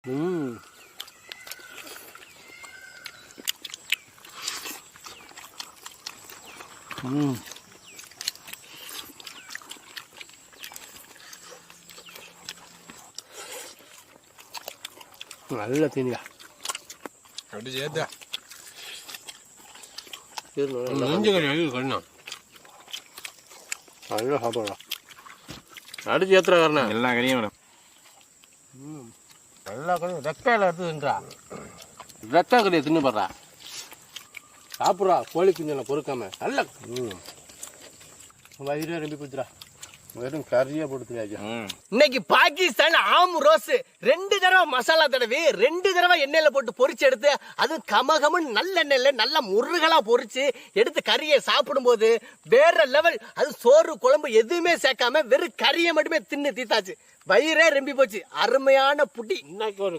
நல்ல தீனியா அப்படி சேர்த்தா நெஞ்சு கறி கண்ணா நல்லா சாப்பிடலாம் அடிச்சு ஏத்துற காரணம் எல்லா கறியும் வேணும். எல்லா கறியும் ரெக்கையில் எடுத்துன்றா ரெக்கை கறியை தின்னு பாடுறா சாப்பிட்றா கோழி குஞ்செல்லாம் பொறுக்காம நல்ல வயிறே ரெம்பி போச்சுடா வெறும் கறியா போட்டுருக்காங்க. இன்னைக்கு பாகிஸ்தான் ஆம் ரோஸ் 2 தடவை மசாலா தடவி 2 தடவை எண்ணெயில போட்டு பொரிச்சு எடுத்து அது கமகமன் நல்ல எண்ணெயில நல்ல முருகலா பொரிச்சு எடுத்து கறியை சாப்பிடும் போது வேற லெவல். அது சோறு குழம்பு எதுவுமே சேர்க்காம வெறும் கறியை மட்டுமே தின்னு தீத்தாச்சு. வயிறே ரெம்பி போச்சு. அருமையான புட்டி. இன்னைக்கு ஒரு